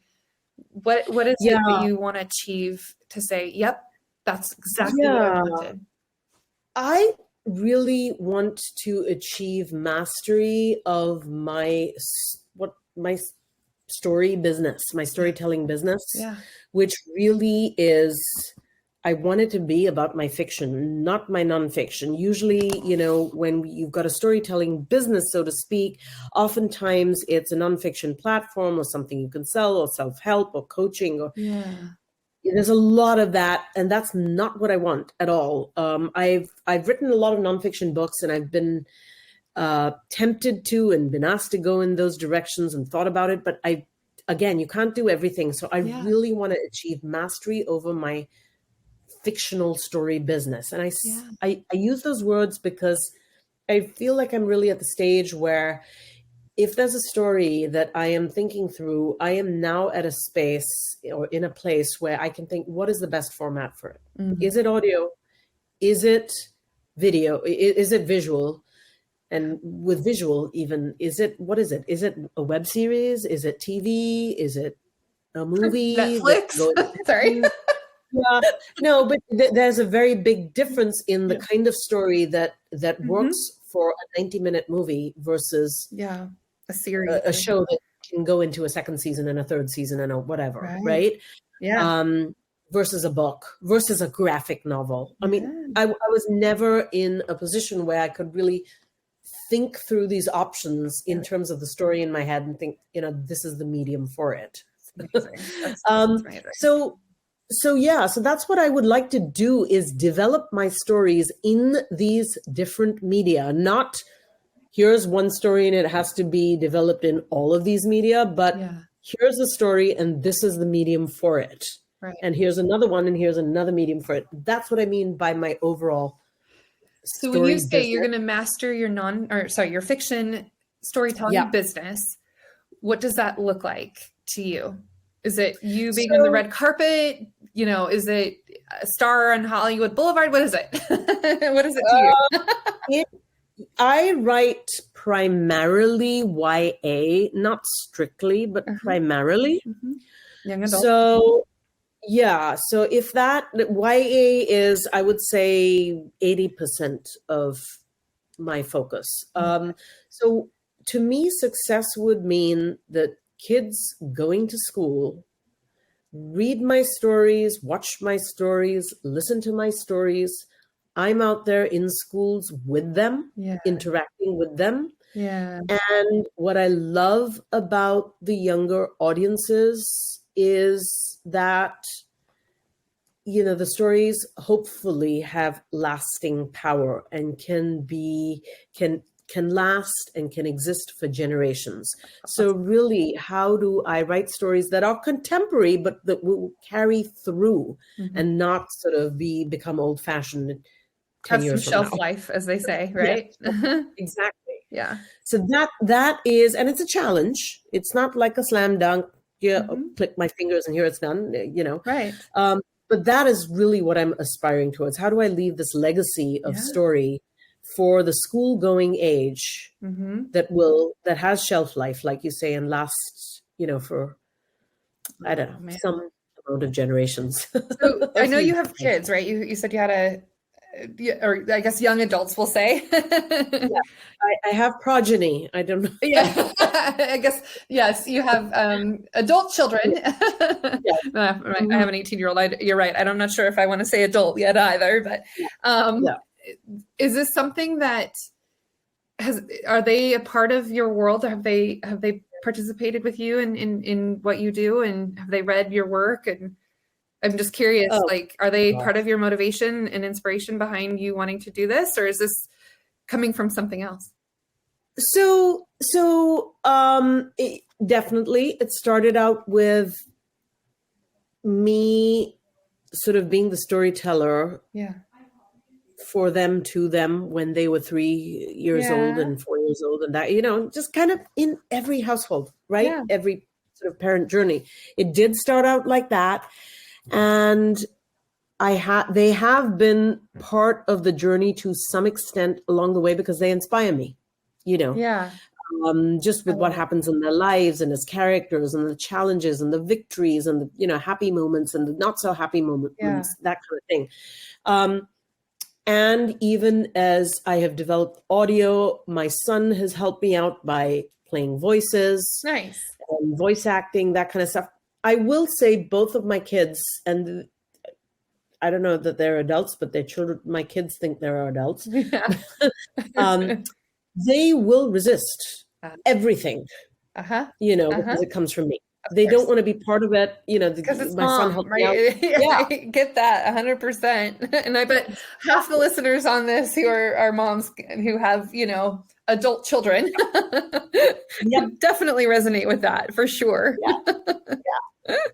What is it that you want to achieve to say, yep, that's exactly what I wanted? I really want to achieve mastery of my story business, my storytelling business, which really is, I want it to be about my fiction, not my nonfiction. Usually, when you've got a storytelling business, so to speak, oftentimes it's a nonfiction platform or something you can sell or self-help or coaching or there's a lot of that, and that's not what I want at all. I've written a lot of nonfiction books, and I've been tempted to and been asked to go in those directions and thought about it. But again, you can't do everything. So I really want to achieve mastery over my fictional story business. And I use those words because I feel like I'm really at the stage where if there's a story that I am thinking through, I am now at a space or in a place where I can think, what is the best format for it? Mm-hmm. Is it audio? Is it video? Is it visual? And with visual even, what is it? Is it a web series? Is it TV? Is it a movie? Netflix? Sorry. No, but there's a very big difference in the kind of story that works for a 90-minute movie versus a series, a show that can go into a second season and a third season and a whatever, right? Versus a book, versus a graphic novel. I mean, I was never in a position where I could really think through these options in terms of the story in my head and think, this is the medium for it. That's amazing. So that's what I would like to do, is develop my stories in these different media. Not here's one story and it has to be developed in all of these media, but here's a story and this is the medium for it. Right. And here's another one and here's another medium for it. That's what I mean by my overall So when you say you're going to master your fiction storytelling business, what does that look like to you? Is it you being on the red carpet? Is it a star on Hollywood Boulevard? What is it? What is it to you? I write primarily YA, not strictly, but primarily. Young adult. So if that YA is, I would say 80% of my focus. So to me, success would mean that kids going to school read my stories, watch my stories, listen to my stories. I'm out there in schools with them, interacting with them. Yeah. And what I love about the younger audiences is that, the stories hopefully have lasting power and can can last and can exist for generations. So really, how do I write stories that are contemporary, but that will carry through and not sort of become old fashioned 10 Have some years from shelf now? life, as they say, Yeah, right? exactly. Yeah. So that is, and it's a challenge. It's not like a slam dunk. Yeah, click my fingers and here it's done. Right. But that is really what I'm aspiring towards. How do I leave this legacy of story for the school going age that has shelf life, like you say, and lasts, for I don't know, some amount of generations. So I know you have kids, right? You said you had or I guess young adults will say. Yeah, I have progeny. I don't know. Yeah, I guess, yes, you have adult children. Yeah. I have an 18-year-old. You're right. I'm not sure if I want to say adult yet either, but is this something that are they a part of your world? Have they participated with you in what you do, and have they read your work? And I'm just curious, are they part of your motivation and inspiration behind you wanting to do this, or is this coming from something else? Definitely it started out with me sort of being the storyteller for them, to them, when they were 3 years old and 4 years old, and that, just kind of in every household, right? Yeah. Every sort of parent journey. It did start out like that. And they have been part of the journey to some extent along the way, because they inspire me, just with what happens in their lives and as characters and the challenges and the victories and the, happy moments and the not so happy moments, that kind of thing. And even as I have developed audio, my son has helped me out by playing voices, and voice acting, that kind of stuff. I will say both of my kids, and I don't know that they're adults, but their children, my kids think they're adults. They will resist everything, because it comes from me. They don't want to be part of it, because it's my son helped me out. I get that 100%. And I bet half the listeners on this who are moms who have, adult children definitely resonate with that for sure.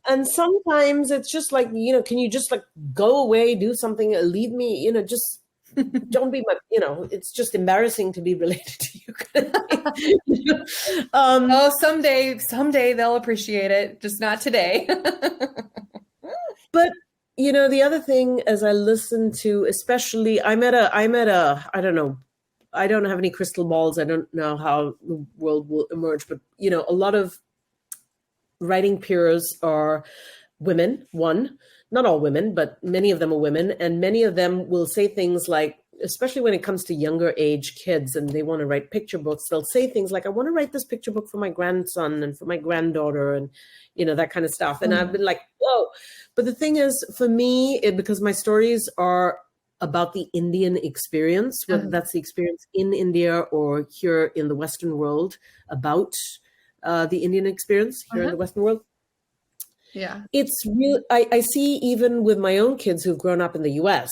And sometimes it's just like, can you just go away, do something, leave me, just don't be my, it's just embarrassing to be related to you. Someday they'll appreciate it, just not today. But the other thing, as I listen to, especially, I'm at a, I don't know, I don't have any crystal balls. I don't know how the world will emerge, but a lot of writing peers are women, not all women, but many of them are women. And many of them will say things like, especially when it comes to younger age kids and they want to write picture books, they'll say things like, I want to write this picture book for my grandson and for my granddaughter and, that kind of stuff. And I've been like, whoa. But the thing is, for me, because my stories are about the Indian experience, whether that's the experience in India or here in the Western world, about the Indian experience here in the Western world. Yeah. It's real. I see, even with my own kids who've grown up in the US,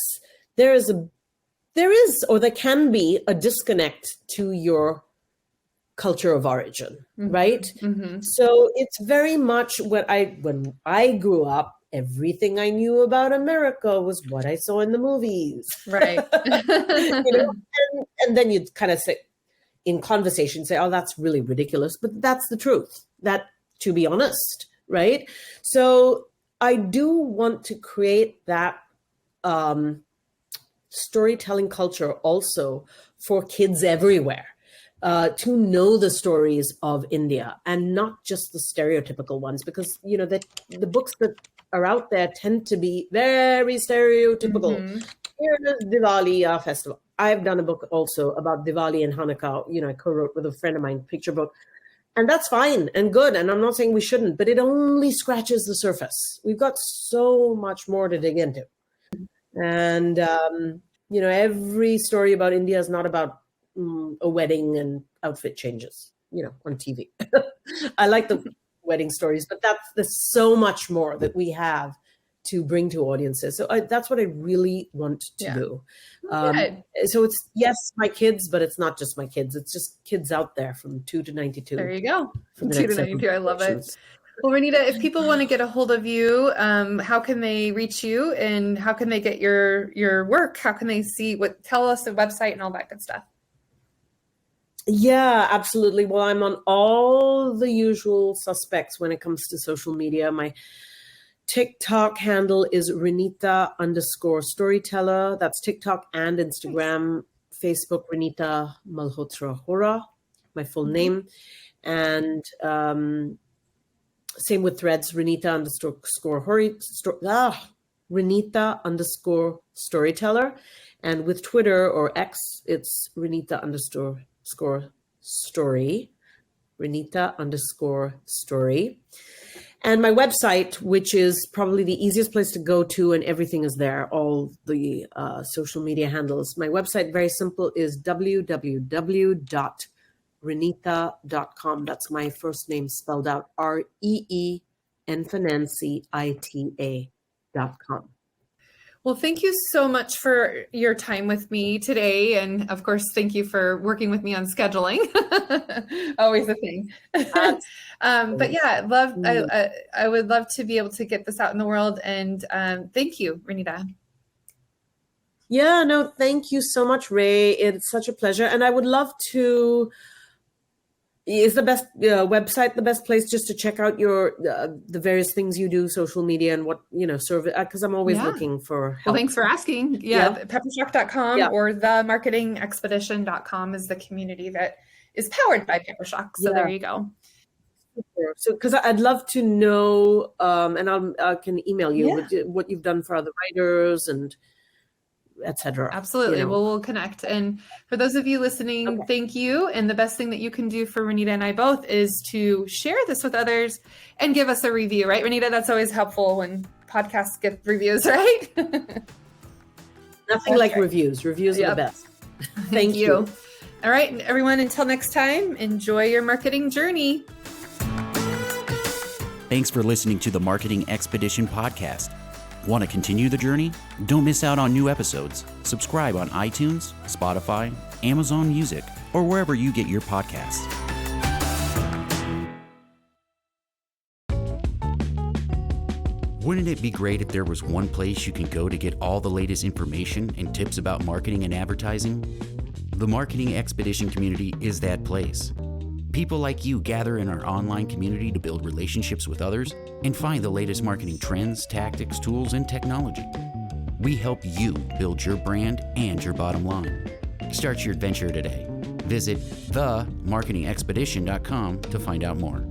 there is or there can be a disconnect to your culture of origin, right? So it's very much when I grew up, everything I knew about America was what I saw in the movies. Right. And then you'd kind of say, in conversation, say, oh, that's really ridiculous. But that's the truth, that, to be honest, right? So I do want to create that storytelling culture also for kids everywhere, to know the stories of India and not just the stereotypical ones, because, the books that are out there tend to be very stereotypical. Here's Diwali festival. I've done a book also about Diwali and Hanukkah. I co-wrote with a friend of mine, picture book. And that's fine and good. And I'm not saying we shouldn't, but it only scratches the surface. We've got so much more to dig into. And, every story about India is not about a wedding and outfit changes, on TV. I like the wedding stories, but there's so much more that we have to bring to audiences. So that's what I really want to do. Good. So it's, yes, my kids, but it's not just my kids. It's just kids out there from 2 to 92. There you go. For the 2 to next 92. I love it. generations. Well, Reenita, if people want to get a hold of you, how can they reach you, and how can they get your work? How can they see tell us the website and all that good stuff? Yeah, absolutely. Well, I'm on all the usual suspects when it comes to social media. My TikTok handle is Reenita_storyteller. That's TikTok and Instagram. Facebook, Reenita Hora, my full name. And same with Threads, Reenita_storyteller. And with Twitter or X, it's Reenita_story. Reenita_story. And my website, which is probably the easiest place to go to, and everything is there, all the social media handles. My website, very simple, is www.reenita.com. That's my first name spelled out, REENFANANCYITA.com. Well, thank you so much for your time with me today. And of course, thank you for working with me on scheduling. Always a thing. But yeah, I would love to be able to get this out in the world. And thank you, Reenita. Yeah, no, thank you so much, Ray. It's such a pleasure. And I would love to, is the best website the best place just to check out your the various things you do, social media, and what, serve, because I'm always looking for help. Well, thanks for asking. Peppershock.com or themarketingexpedition.com is the community that is powered by Peppershock. So there you go. So, because I'd love to know, and I can email you what you've done for other writers and etc. Absolutely. Well, we'll connect. And for those of you listening, thank you. And the best thing that you can do for Reenita and I both is to share this with others and give us a review, right, Reenita? That's always helpful when podcasts get reviews, right? Nothing like reviews. Reviews are the best. Thank you. All right, everyone, until next time, enjoy your marketing journey. Thanks for listening to the Marketing Expedition podcast. Want to continue the journey? Don't miss out on new episodes. Subscribe on iTunes, Spotify, Amazon Music, or wherever you get your podcasts. Wouldn't it be great if there was one place you can go to get all the latest information and tips about marketing and advertising? The Marketing Expedition community is that place. People like you gather in our online community to build relationships with others and find the latest marketing trends, tactics, tools, and technology. We help you build your brand and your bottom line. Start your adventure today. Visit themarketingexpedition.com to find out more.